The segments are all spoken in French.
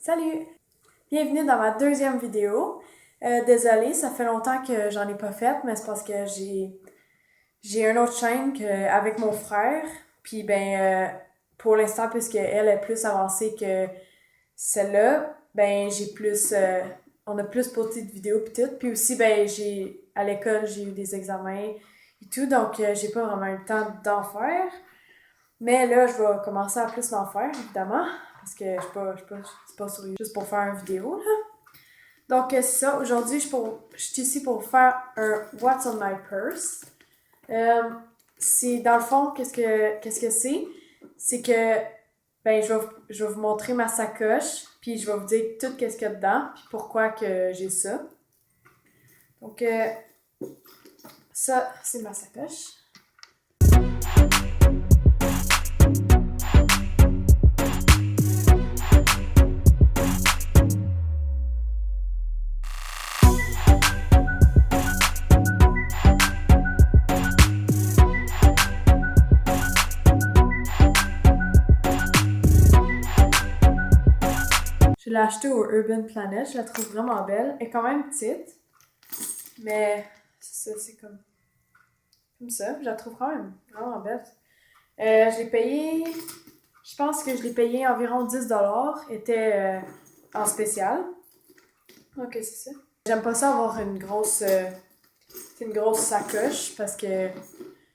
Salut! Bienvenue dans ma deuxième vidéo. Désolée, ça fait longtemps que j'en ai pas fait, mais c'est parce que j'ai une autre chaîne avec mon frère. Puis pour l'instant, puisque elle est plus avancée que celle-là, j'ai plus on a plus posté de vidéos pis tout. Puis aussi, à l'école, j'ai eu des examens et tout, donc j'ai pas vraiment eu le temps d'en faire. Mais là, je vais commencer à plus en faire, évidemment, parce que c'est pas juste pour faire une vidéo, là. Donc, c'est ça. Aujourd'hui, je suis ici pour faire un What's on my purse. C'est, dans le fond, qu'est-ce que c'est? C'est que, je vais vous montrer ma sacoche, puis je vais vous dire tout qu'est-ce qu'il y a dedans, puis pourquoi que j'ai ça. Donc, ça, c'est ma sacoche. Je l'ai achetée au Urban Planet, je la trouve vraiment belle. Elle est quand même petite, mais c'est comme ça. Je la trouve quand même vraiment belle. Je pense que je l'ai payé environ 10$. Elle était en spécial. Ok, c'est ça. J'aime pas ça avoir une grosse sacoche parce que, je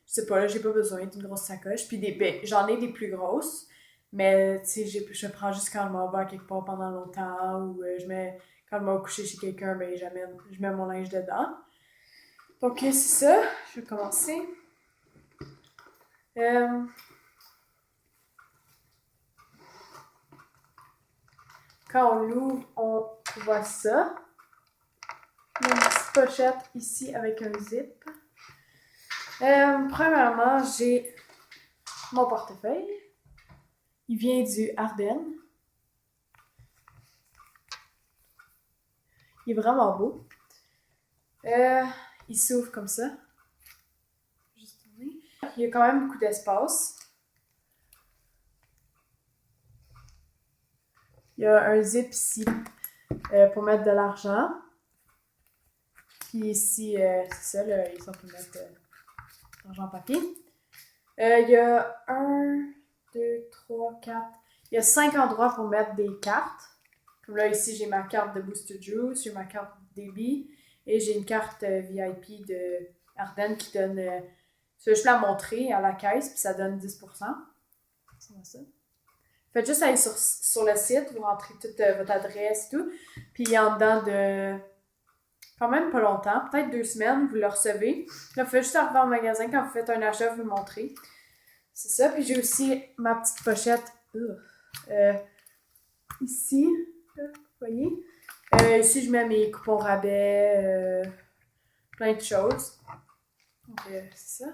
sais pas, là, j'ai pas besoin d'une grosse sacoche. Puis j'en ai des plus grosses. Mais, tu sais, je prends juste quand je m'en vais quelque part pendant longtemps ou quand je m'en vais coucher chez quelqu'un, je mets mon linge dedans. Donc, c'est ça. Je vais commencer. Quand on l'ouvre, on voit ça. Il y a une petite pochette ici avec un zip. Premièrement, j'ai mon portefeuille. Il vient du Ardennes. Il est vraiment beau. Il s'ouvre comme ça. Juste tourner. Il y a quand même beaucoup d'espace. Il y a un zip ici pour mettre de l'argent. Puis ici, c'est ça, là, ici on peut mettre de l'argent en papier. Il y a 1, 2, 3, 4. Il y a 5 endroits pour mettre des cartes. Comme là, ici, j'ai ma carte de Booster Juice, j'ai ma carte débit et j'ai une carte VIP de Ardennes qui donne. Je vais juste la montrer à la caisse, puis ça donne 10%. C'est ça. Faites juste aller sur le site, vous rentrez toute votre adresse et tout. Puis en dedans de quand même pas longtemps, peut-être 2 semaines, vous le recevez. Là, vous faites juste arriver en magasin quand vous faites un achat, vous le montrez. C'est ça. Puis j'ai aussi ma petite pochette ici. Vous voyez? Ici, je mets mes coupons rabais, plein de choses. Donc, c'est ça.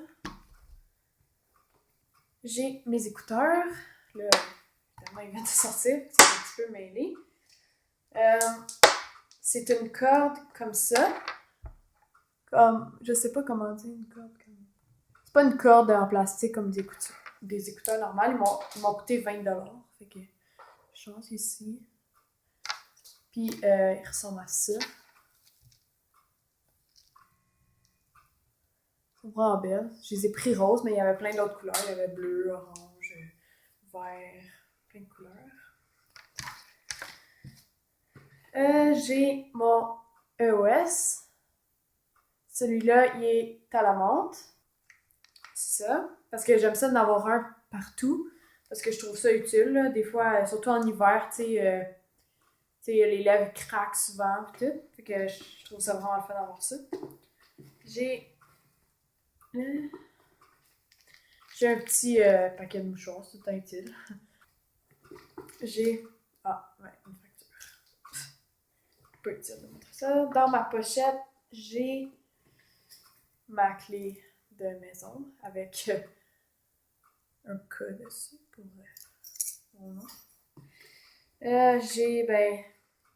J'ai mes écouteurs. Là, évidemment, ils viennent de sortir. C'est un petit peu mêlé. C'est une corde comme ça. Comme, je sais pas comment dire une corde comme. C'est pas une corde en plastique comme des écouteurs normales. Ils m'ont coûté 20$. Fait que je change ici. Puis ils ressemblent à ça. Ils sont vraiment belles. Je les ai pris roses, mais il y avait plein d'autres couleurs. Il y avait bleu, orange, vert, plein de couleurs. J'ai mon EOS. Celui-là, il est à la menthe. C'est ça. Parce que j'aime ça d'en avoir un partout. Parce que je trouve ça utile, là. Des fois, surtout en hiver, tu sais, les lèvres craquent souvent, pis tout. Fait que je trouve ça vraiment le fun d'avoir ça. J'ai un petit paquet de mouchoirs, c'est tout utile. J'ai... Ah, ouais, une facture. Pas utile de montrer ça. Dans ma pochette, j'ai ma clé de maison avec un cas dessus pour mon nom. J'ai,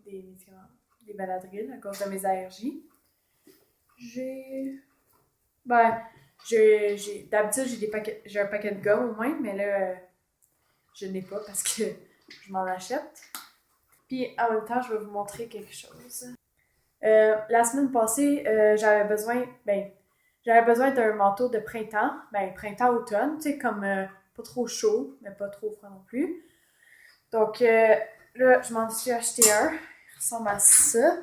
des médicaments, des Benadryl à cause de mes allergies. D'habitude, j'ai un paquet de gomme au moins, mais là, je n'ai pas parce que je m'en achète. Puis en même temps, je vais vous montrer quelque chose. La semaine passée, j'avais besoin d'un manteau de printemps, printemps-automne, tu sais, comme pas trop chaud, mais pas trop froid non plus. Donc là, je m'en suis acheté un. Il ressemble à ça.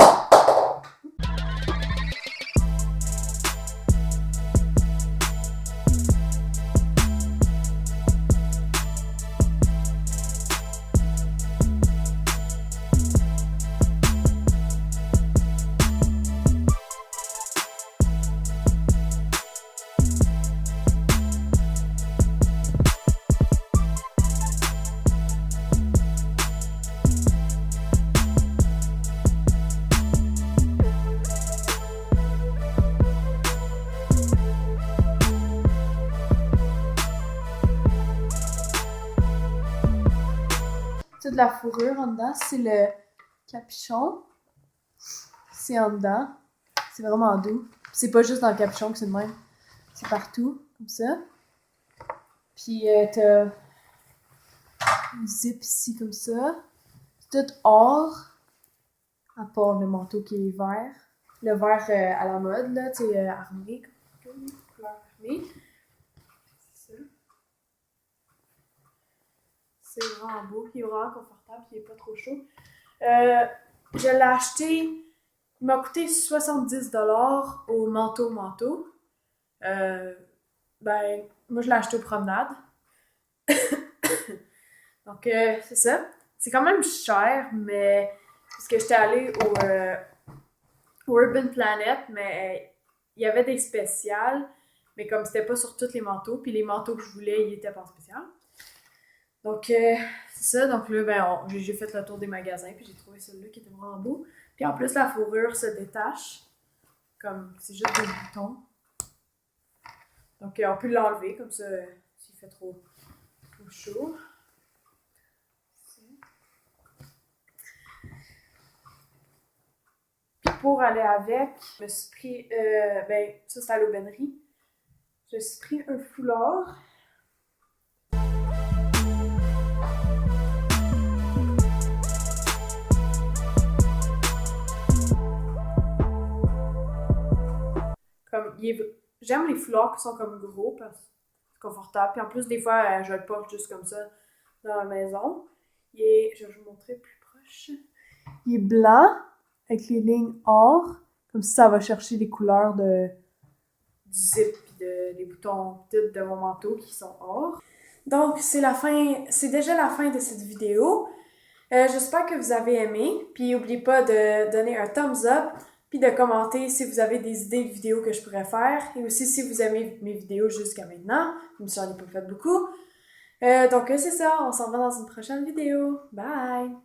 C'est de la fourrure en dedans, c'est le capuchon. C'est en dedans. C'est vraiment doux. C'est pas juste dans le capuchon que c'est de même. C'est partout, comme ça. Puis t'as une zip ici, comme ça. C'est tout or, à part le manteau qui est vert. Le vert à la mode, là, tu sais, armé, couleur armée. C'est ça. C'est vraiment beau, il est vraiment confortable, il est pas trop chaud. Je l'ai acheté, il m'a coûté 70$ au manteau. Moi je l'ai acheté aux promenades. Donc c'est ça. C'est quand même cher, mais parce que j'étais allée au Urban Planet, mais il y avait des spéciales, mais comme c'était pas sur tous les manteaux, puis les manteaux que je voulais, ils étaient pas en spécial. Donc, c'est ça. Donc là, j'ai fait le tour des magasins, puis j'ai trouvé celui-là qui était vraiment beau. Puis en plus, la fourrure se détache. Comme, c'est juste des boutons. Donc, on peut l'enlever, comme ça, s'il fait trop chaud. Puis pour aller avec, je me suis pris, ça c'est à l'aubainerie. Je me suis pris un foulard. J'aime les foulards qui sont comme gros parce que c'est confortable. Puis en plus, des fois, je le porte juste comme ça dans la maison. Je vais vous montrer plus proche. Il est blanc avec les lignes or. Comme ça va chercher les couleurs du zip et des boutons de mon manteau qui sont or. Donc, c'est déjà la fin de cette vidéo. J'espère que vous avez aimé. Puis n'oubliez pas de donner un thumbs up. Puis de commenter si vous avez des idées de vidéos que je pourrais faire. Et aussi si vous aimez mes vidéos jusqu'à maintenant. Même si j'en ai pas fait beaucoup. Donc c'est ça, on s'en va dans une prochaine vidéo. Bye!